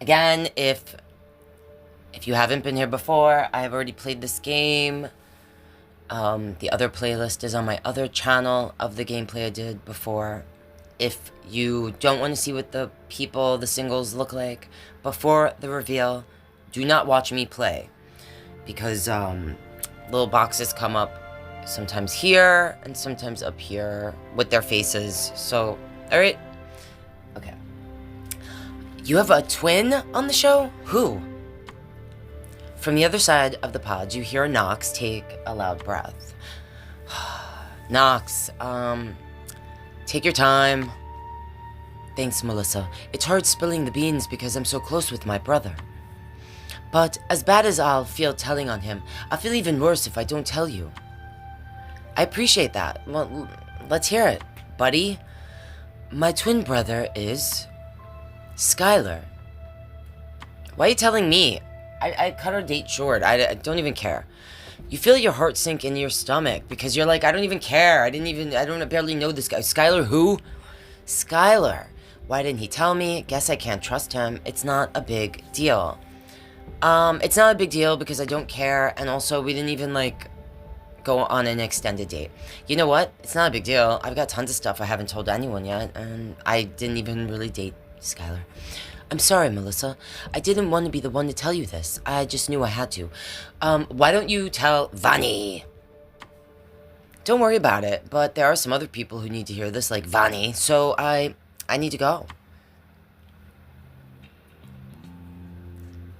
Again, if you haven't been here before, I have already played this game. The other playlist is on my other channel of the gameplay I did before. If you don't want to see what the singles look like before the reveal, do not watch me play. Because, little boxes come up sometimes here and sometimes up here with their faces. So, alright? Okay. You have a twin on the show? Who? From the other side of the pod, you hear Knox take a loud breath. Knox, take your time. Thanks, Melissa. It's hard spilling the beans because I'm so close with my brother. But as bad as I'll feel telling on him, I'll feel even worse if I don't tell you. I appreciate that. Well, let's hear it, buddy. My twin brother is Skylar. Why are you telling me? I cut our date short. I don't even care. You feel your heart sink into your stomach because you're like, I don't even care. I barely know this guy. Skylar who? Skylar. Why didn't he tell me? Guess I can't trust him. It's not a big deal. It's not a big deal because I don't care, and also we didn't even, like, go on an extended date. You know what? It's not a big deal. I've got tons of stuff I haven't told anyone yet, and I didn't even really date Skylar. I'm sorry, Melissa. I didn't want to be the one to tell you this. I just knew I had to. Why don't you tell Vani? Don't worry about it, but there are some other people who need to hear this, like Vani, so I need to go.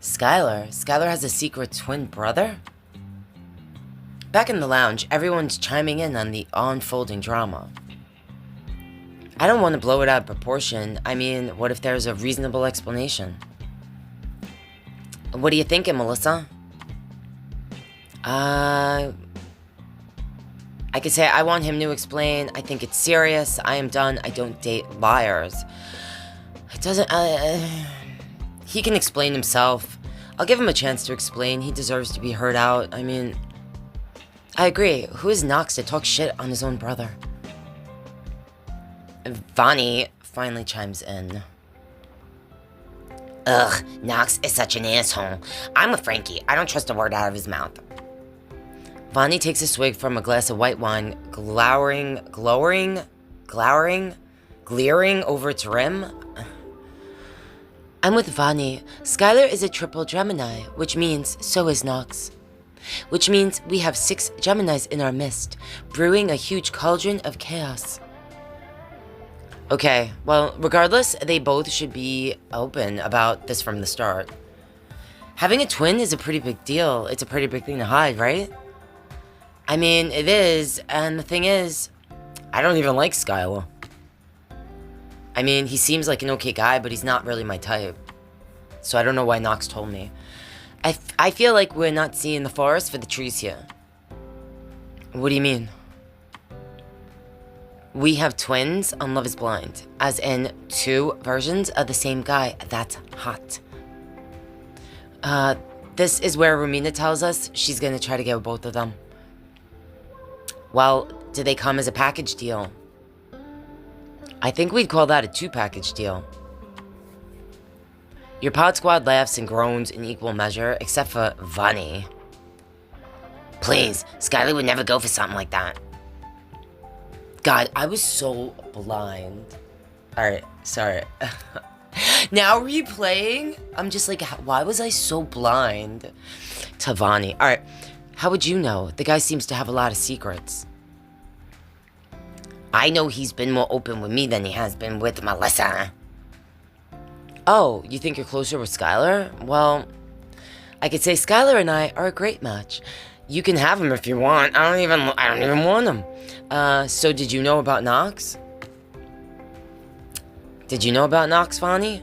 Skylar has a secret twin brother? Back in the lounge, everyone's chiming in on the unfolding drama. I don't want to blow it out of proportion. I mean, what if there's a reasonable explanation? What are you thinking, Melissa? I could say I want him to explain. I think it's serious. I am done. I don't date liars. It doesn't... he can explain himself. I'll give him a chance to explain. He deserves to be heard out. I mean... I agree. Who is Knox to talk shit on his own brother? Vani finally chimes in. Ugh, Knox is such an asshole. I'm with Frankie. I don't trust a word out of his mouth. Vani takes a swig from a glass of white wine, glaring over its rim. I'm with Vani. Skylar is a triple Gemini, which means so is Knox. Which means we have 6 Geminis in our midst, brewing a huge cauldron of chaos. Okay, well, regardless, they both should be open about this from the start. Having a twin is a pretty big deal. It's a pretty big thing to hide, right? I mean, it is, and the thing is, I don't even like Skylar. I mean, he seems like an okay guy, but he's not really my type. So I don't know why Knox told me. I feel like we're not seeing the forest for the trees here. What do you mean? We have twins on Love is Blind, as in 2 versions of the same guy. That's hot. This is where Romina tells us she's gonna try to get both of them. Well, do they come as a package deal? I think we'd call that a 2-package deal. Your pod squad laughs and groans in equal measure, except for Vani. Please, Skylar would never go for something like that. God, I was so blind. Alright, sorry. Now replaying, I'm just like, why was I so blind to Vani? Alright, how would you know? The guy seems to have a lot of secrets. I know he's been more open with me than he has been with Melissa. Oh, you think you're closer with Skylar? Well, I could say Skylar and I are a great match. You can have him if you want. I don't even want him. So did you know about Knox? Did you know about Knox, Vani?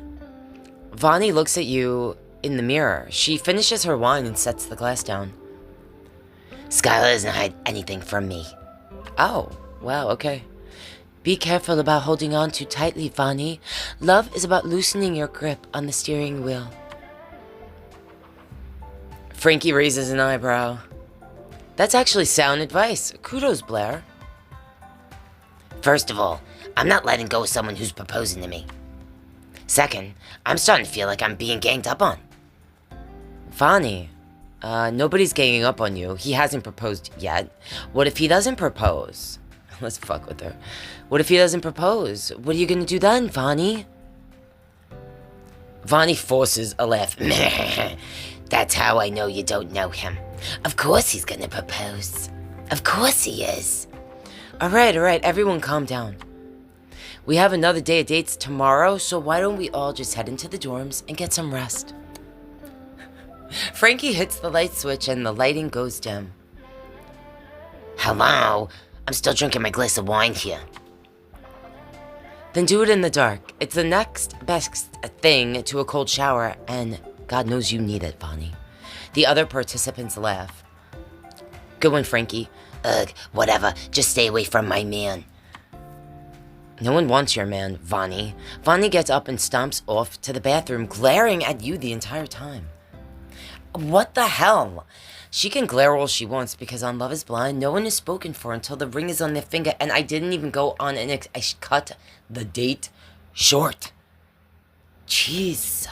Vani looks at you in the mirror. She finishes her wine and sets the glass down. Skylar doesn't hide anything from me. Oh, wow, okay. Be careful about holding on too tightly, Vani. Love is about loosening your grip on the steering wheel. Frankie raises an eyebrow. That's actually sound advice. Kudos, Blair. First of all, I'm not letting go of someone who's proposing to me. Second, I'm starting to feel like I'm being ganged up on. Vani, nobody's ganging up on you. He hasn't proposed yet. What if he doesn't propose? Let's fuck with her. What if he doesn't propose? What are you gonna do then, Vani? Vani forces a laugh. That's how I know you don't know him. Of course he's gonna propose. Of course he is. Alright, everyone calm down. We have another day of dates tomorrow, so why don't we all just head into the dorms and get some rest? Frankie hits the light switch and the lighting goes dim. Hello? I'm still drinking my glass of wine here. Then do it in the dark. It's the next best thing to a cold shower, and God knows you need it, Bonnie. The other participants laugh. Good one, Frankie. Ugh, whatever. Just stay away from my man. No one wants your man, Vani. Vani gets up and stomps off to the bathroom, glaring at you the entire time. What the hell? She can glare all she wants because on Love is Blind, no one is spoken for until the ring is on their finger, and I didn't even go on I cut the date short. Jeez.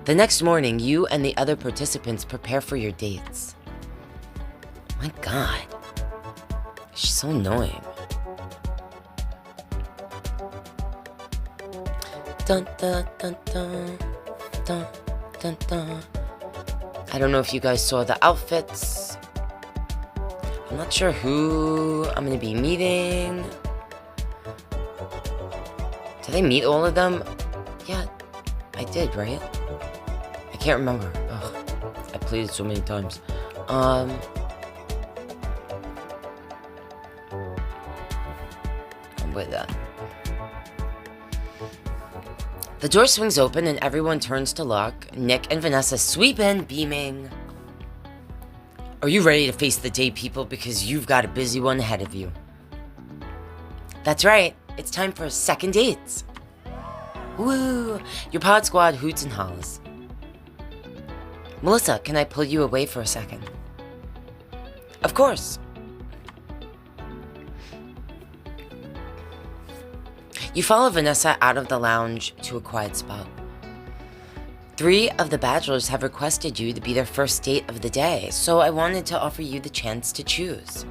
The next morning, you and the other participants prepare for your dates. My God. She's so annoying. Dun dun dun dun dun dun dun. I don't know if you guys saw the outfits. I'm not sure who I'm gonna be meeting. Did I meet all of them? Yeah, I did, right? I can't remember. Ugh, I played it so many times. I'm with that. The door swings open and everyone turns to look. Nick and Vanessa sweep in, beaming. Are you ready to face the day, people? Because you've got a busy one ahead of you. That's right. It's time for second dates. Woo! Your pod squad hoots and hollers. Melissa, can I pull you away for a second? Of course. You follow Vanessa out of the lounge to a quiet spot. 3 of the bachelors have requested you to be their first date of the day, so I wanted to offer you the chance to choose.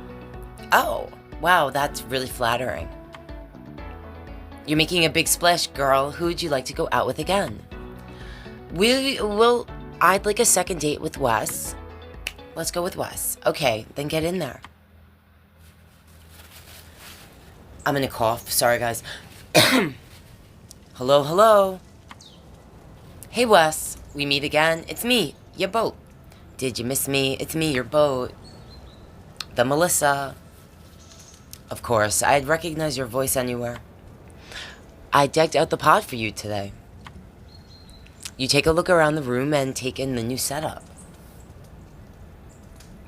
Oh, wow, that's really flattering. You're making a big splash, girl. Who would you like to go out with again? I'd like a second date with Wes. Let's go with Wes. Okay, then get in there. I'm gonna cough. Sorry, guys. Hello. Hey, Wes. We meet again. It's me, your boat. Did you miss me? It's me, your boat. The Melissa. Of course, I'd recognize your voice anywhere. I decked out the pod for you today. You take a look around the room and take in the new setup.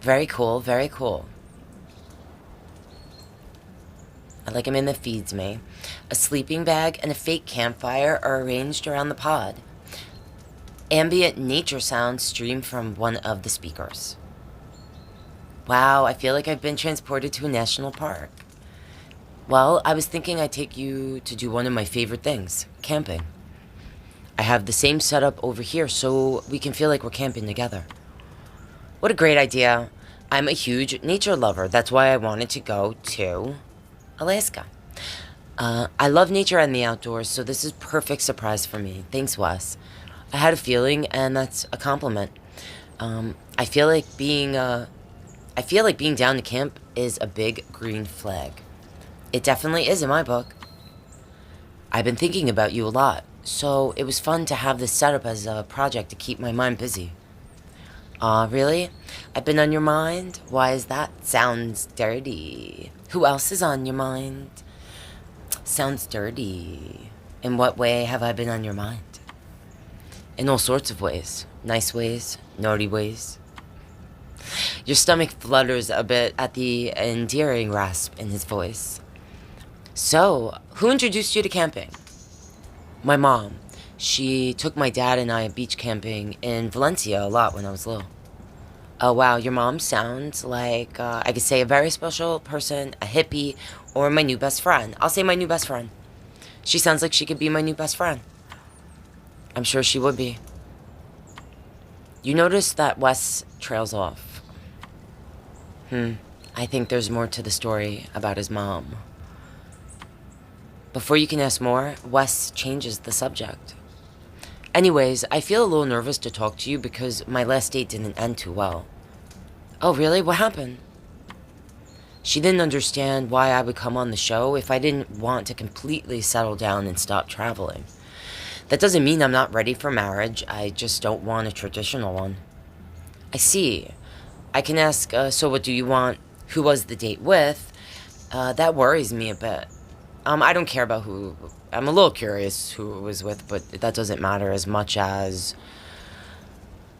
Very cool, very cool. I like him in that feeds me. A sleeping bag and a fake campfire are arranged around the pod. Ambient nature sounds stream from one of the speakers. Wow, I feel like I've been transported to a national park. Well, I was thinking I'd take you to do one of my favorite things, camping. I have the same setup over here so we can feel like we're camping together. What a great idea. I'm a huge nature lover. That's why I wanted to go to Alaska. I love nature and the outdoors, so this is a perfect surprise for me. Thanks, Wes. I had a feeling, and that's a compliment. I feel like being down to camp is a big green flag. It definitely is in my book. I've been thinking about you a lot, so it was fun to have this set up as a project to keep my mind busy. Really? I've been on your mind? Why is that? Sounds dirty. Who else is on your mind? Sounds dirty. In what way have I been on your mind? In all sorts of ways. Nice ways, naughty ways. Your stomach flutters a bit at the endearing rasp in his voice. So, who introduced you to camping? My mom. She took my dad and I beach camping in Valencia a lot when I was little. Oh, wow, your mom sounds like, I could say a very special person, a hippie, or my new best friend. I'll say my new best friend. She sounds like she could be my new best friend. I'm sure she would be. You notice that Wes trails off. I think there's more to the story about his mom. Before you can ask more, Wes changes the subject. Anyways, I feel a little nervous to talk to you because my last date didn't end too well. Oh, really? What happened? She didn't understand why I would come on the show if I didn't want to completely settle down and stop traveling. That doesn't mean I'm not ready for marriage, I just don't want a traditional one. I see. I can ask, so what do you want? Who was the date with? That worries me a bit. I don't care about who... I'm a little curious who it was with, but that doesn't matter as much as...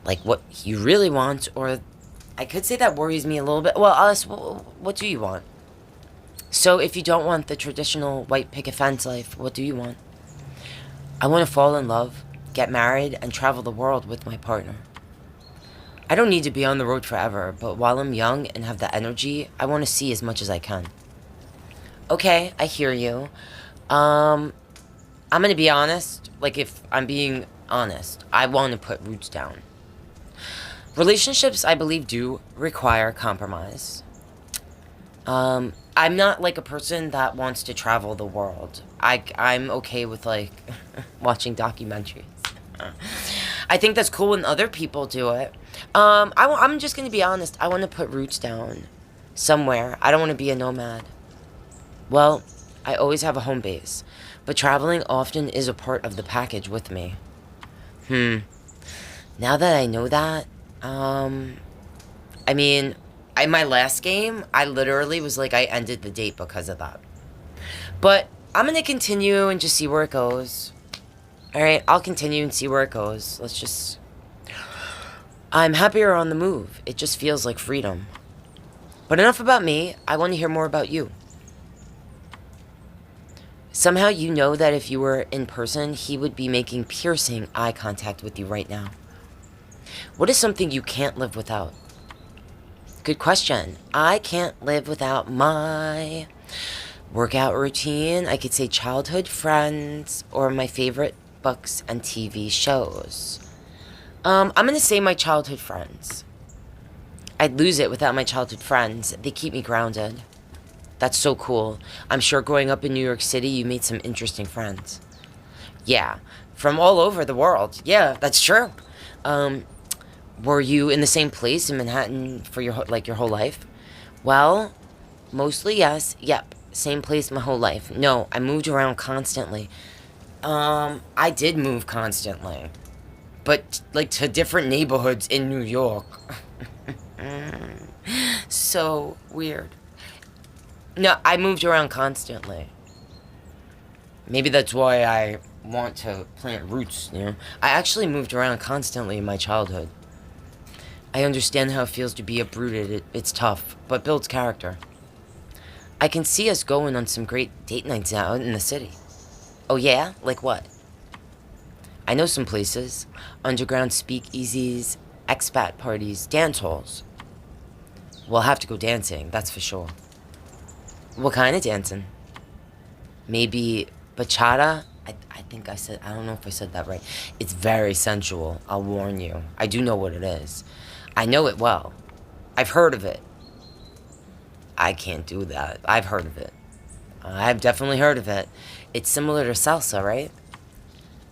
like, what you really want, or... I could say that worries me a little bit. Well, Alice, what do you want? So, if you don't want the traditional white picket fence life, what do you want? I want to fall in love, get married, and travel the world with my partner. I don't need to be on the road forever, but while I'm young and have the energy, I want to see as much as I can. Okay, I hear you. I'm gonna be honest. Like, if I'm being honest, I want to put roots down. Relationships, I believe, do require compromise. I'm not like a person that wants to travel the world. I'm okay with, like, watching documentaries. I think that's cool when other people do it. I'm just gonna be honest. I want to put roots down somewhere. I don't want to be a nomad. Well, I always have a home base, but traveling often is a part of the package with me. Now that I know that, I mean, in my last game, I literally was like, I ended the date because of that. But I'm gonna continue and just see where it goes. Alright, I'll continue and see where it goes. Let's just... I'm happier on the move. It just feels like freedom. But enough about me. I want to hear more about you. Somehow you know that if you were in person, he would be making piercing eye contact with you right now. What is something you can't live without? Good question. I can't live without my workout routine. I could say childhood friends or my favorite books and TV shows. I'm gonna say my childhood friends. I'd lose it without my childhood friends. They keep me grounded. That's so cool. I'm sure growing up in New York City, you made some interesting friends. Yeah, from all over the world. Yeah, that's true. Were you in the same place in Manhattan for your whole life? Well, mostly yes. Yep, same place my whole life. No, I moved around constantly. I did move constantly. But, like, to different neighborhoods in New York. So weird. No, I moved around constantly. Maybe that's why I want to plant roots, you know? I actually moved around constantly in my childhood. I understand how it feels to be uprooted. It's tough, but builds character. I can see us going on some great date nights out in the city. Oh yeah? Like what? I know some places. Underground speakeasies, expat parties, dance halls. We'll have to go dancing, that's for sure. What kind of dancing? Maybe bachata? I think I said, I don't know if I said that right. It's very sensual, I'll warn you. I do know what it is. I know it well. I've heard of it. I can't do that. I've heard of it. I've definitely heard of it. It's similar to salsa, right?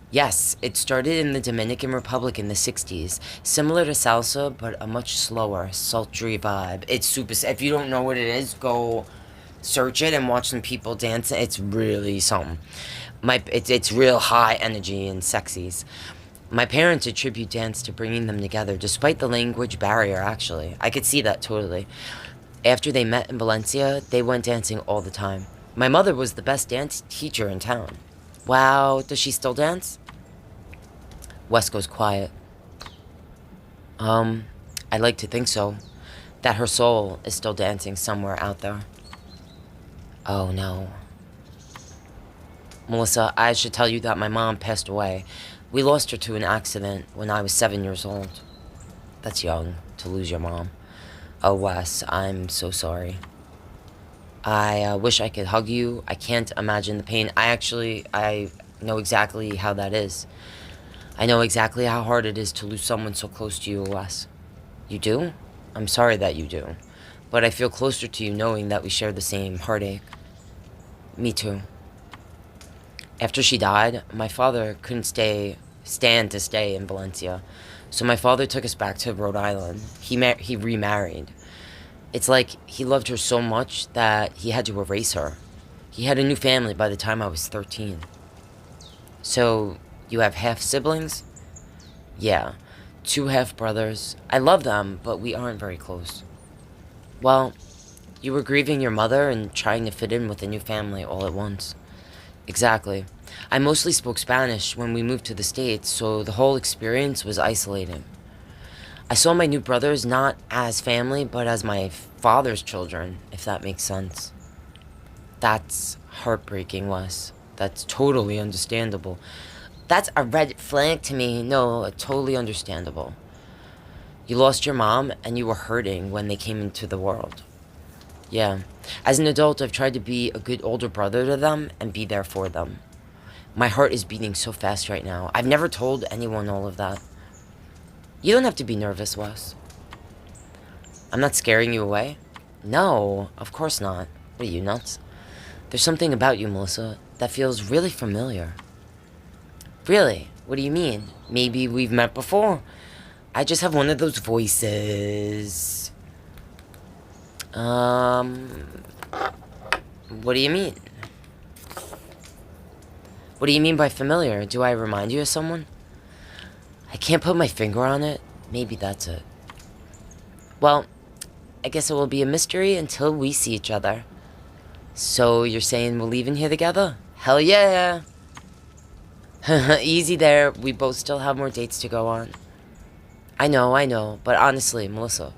Yes, it started in the Dominican Republic in the 60s. Similar to salsa, but a much slower, sultry vibe. It's super... If you don't know what it is, go search it and watch some people dance. It's really something. It's real high energy and sexies. My parents attribute dance to bringing them together, despite the language barrier, actually. I could see that totally. After they met in Valencia, they went dancing all the time. My mother was the best dance teacher in town. Wow, does she still dance? Wes goes quiet. I'd like to think so. That her soul is still dancing somewhere out there. Oh no. Melissa, I should tell you that my mom passed away. We lost her to an accident when I was 7 years old. That's young, to lose your mom. Oh, Wes, I'm so sorry. I wish I could hug you. I can't imagine the pain. I know exactly how that is. I know exactly how hard it is to lose someone so close to you, Wes. You do? I'm sorry that you do. But I feel closer to you knowing that we share the same heartache. Me too. After she died, my father couldn't stand to stay in Valencia. So my father took us back to Rhode Island. He remarried. It's like he loved her so much that he had to erase her. He had a new family by the time I was 13. So, you have half siblings? Yeah, 2 half brothers. I love them, but we aren't very close. Well, you were grieving your mother and trying to fit in with a new family all at once. Exactly. I mostly spoke Spanish when we moved to the States, so the whole experience was isolating. I saw my new brothers not as family, but as my father's children, if that makes sense. That's heartbreaking, Wes. That's totally understandable. That's a red flag to me. No, totally understandable. You lost your mom, and you were hurting when they came into the world. Yeah. As an adult, I've tried to be a good older brother to them and be there for them. My heart is beating so fast right now. I've never told anyone all of that. You don't have to be nervous, Wes. I'm not scaring you away? No, of course not. What are you, nuts? There's something about you, Melissa, that feels really familiar. Really? What do you mean? Maybe we've met before? I just have one of those voices. What do you mean? What do you mean by familiar? Do I remind you of someone? I can't put my finger on it. Maybe that's it. Well, I guess it will be a mystery until we see each other. So you're saying we'll leave in here together? Hell yeah! Easy there. We both still have more dates to go on. I know. But honestly, Melissa,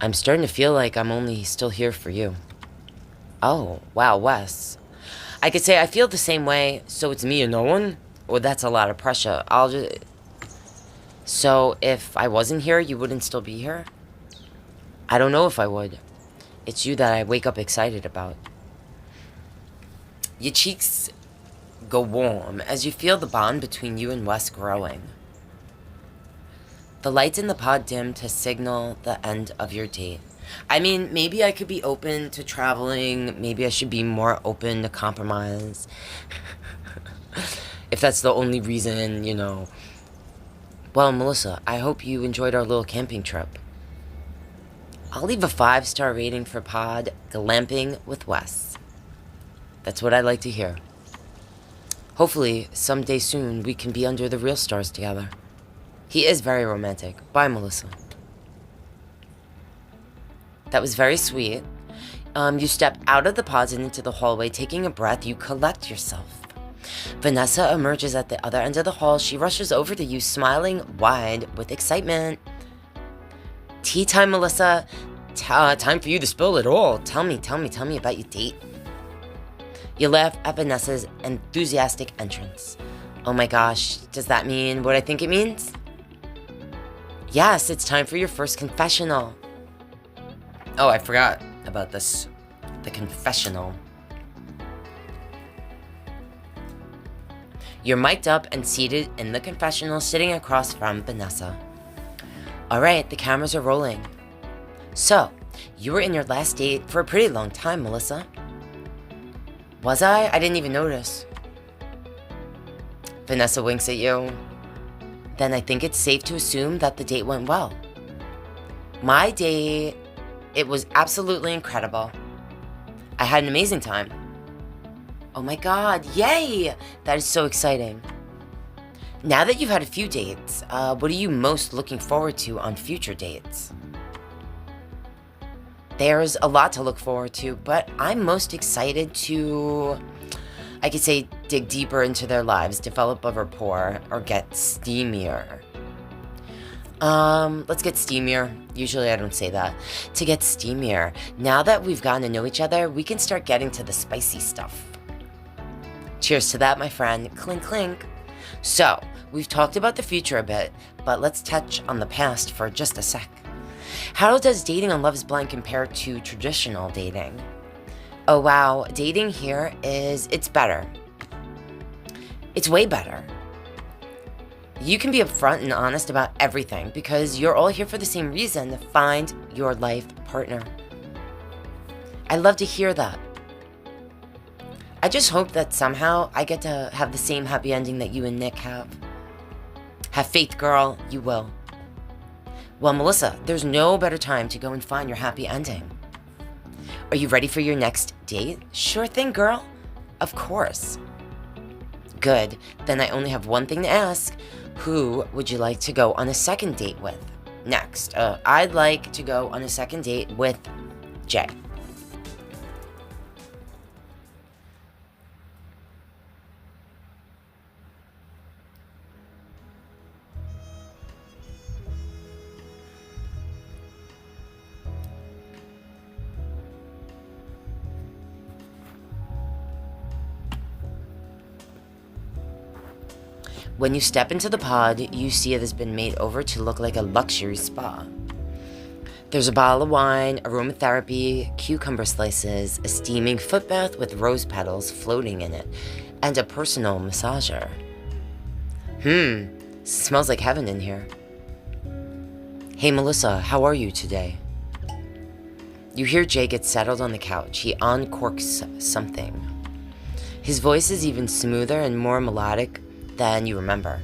I'm starting to feel like I'm only still here for you. Oh, wow, Wes. I could say I feel the same way, so it's me or no one? Or that's a lot of pressure. So if I wasn't here, you wouldn't still be here? I don't know if I would. It's you that I wake up excited about. Your cheeks go warm as you feel the bond between you and Wes growing. The lights in the pod dim to signal the end of your date. I mean, maybe I could be open to traveling. Maybe I should be more open to compromise. If that's the only reason, you know. Well, Melissa, I hope you enjoyed our little camping trip. I'll leave a 5-star rating for pod Glamping with Wes. That's what I'd like to hear. Hopefully, someday soon, we can be under the real stars together. He is very romantic. Bye, Melissa. That was very sweet. You step out of the pods and into the hallway. Taking a breath, you collect yourself. Vanessa emerges at the other end of the hall. She rushes over to you, smiling wide with excitement. Tea time, Melissa. Time for you to spill it all. Tell me about your date. You laugh at Vanessa's enthusiastic entrance. Oh my gosh, does that mean what I think it means? Yes, it's time for your first confessional. Oh, I forgot about this. The confessional. You're mic'd up and seated in the confessional, sitting across from Vanessa. Alright, the cameras are rolling. So, you were in your last date for a pretty long time, Melissa. Was I? I didn't even notice. Vanessa winks at you. Then I think it's safe to assume that the date went well. My date, it was absolutely incredible. I had an amazing time. Oh my god, yay! That is so exciting. Now that you've had a few dates, what are you most looking forward to on future dates? There's a lot to look forward to, but I'm most excited to, I could say, dig deeper into their lives, develop a rapport, or get steamier. Let's get steamier. Usually I don't say that. To get steamier, now that we've gotten to know each other, we can start getting to the spicy stuff. Cheers to that, my friend. Clink, clink. So, we've talked about the future a bit, but let's touch on the past for just a sec. How does dating on Love is Blind compare to traditional dating? Oh wow, dating here it's better. It's way better. You can be upfront and honest about everything because you're all here for the same reason, find your life partner. I love to hear that. I just hope that somehow I get to have the same happy ending that you and Nick have. Have faith, girl, you will. Well, Melissa, there's no better time to go and find your happy ending. Are you ready for your next date? Sure thing, girl. Of course. Good. Then I only have one thing to ask. Who would you like to go on a second date with? Next, I'd like to go on a second date with Jay. When you step into the pod, you see it has been made over to look like a luxury spa. There's a bottle of wine, aromatherapy, cucumber slices, a steaming foot bath with rose petals floating in it, and a personal massager. Smells like heaven in here. Hey Melissa, how are you today? You hear Jay get settled on the couch. He uncorks something. His voice is even smoother and more melodic than you remember.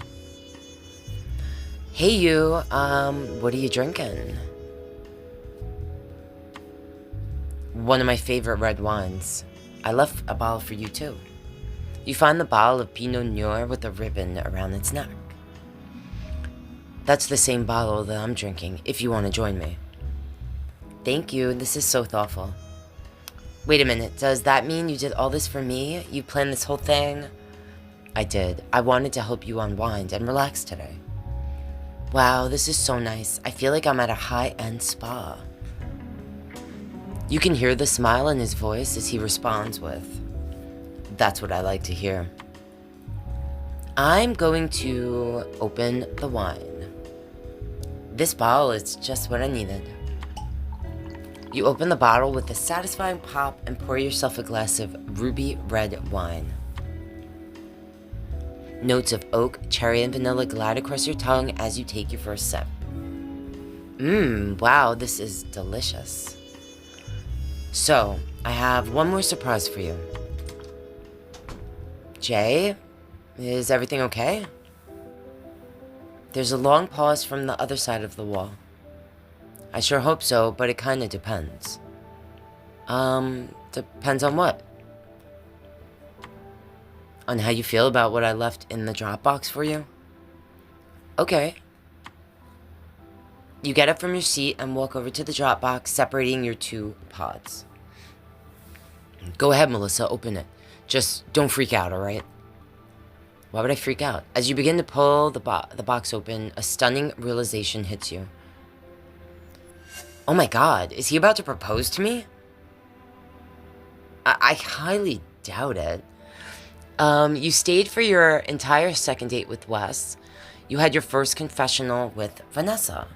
Hey you, what are you drinking? One of my favorite red wines. I left a bottle for you too. You find the bottle of Pinot Noir with a ribbon around its neck. That's the same bottle that I'm drinking, if you want to join me. Thank you, this is so thoughtful. Wait a minute, does that mean you did all this for me? You planned this whole thing? I did. I wanted to help you unwind and relax today. Wow, this is so nice. I feel like I'm at a high-end spa. You can hear the smile in his voice as he responds with, "That's what I like to hear." I'm going to open the wine. This bottle is just what I needed. You open the bottle with a satisfying pop and pour yourself a glass of ruby red wine. Notes of oak, cherry, and vanilla glide across your tongue as you take your first sip. Wow, this is delicious. So, I have one more surprise for you. Jay, is everything okay? There's a long pause from the other side of the wall. I sure hope so, but it kinda depends. Depends on what? On how you feel about what I left in the Dropbox for you? Okay. You get up from your seat and walk over to the Dropbox, separating your two pods. Go ahead, Melissa, open it. Just don't freak out, alright? Why would I freak out? As you begin to pull the box open, a stunning realization hits you. Oh my god, is he about to propose to me? I highly doubt it. You stayed for your entire second date with Wes. You had your first confessional with Vanessa.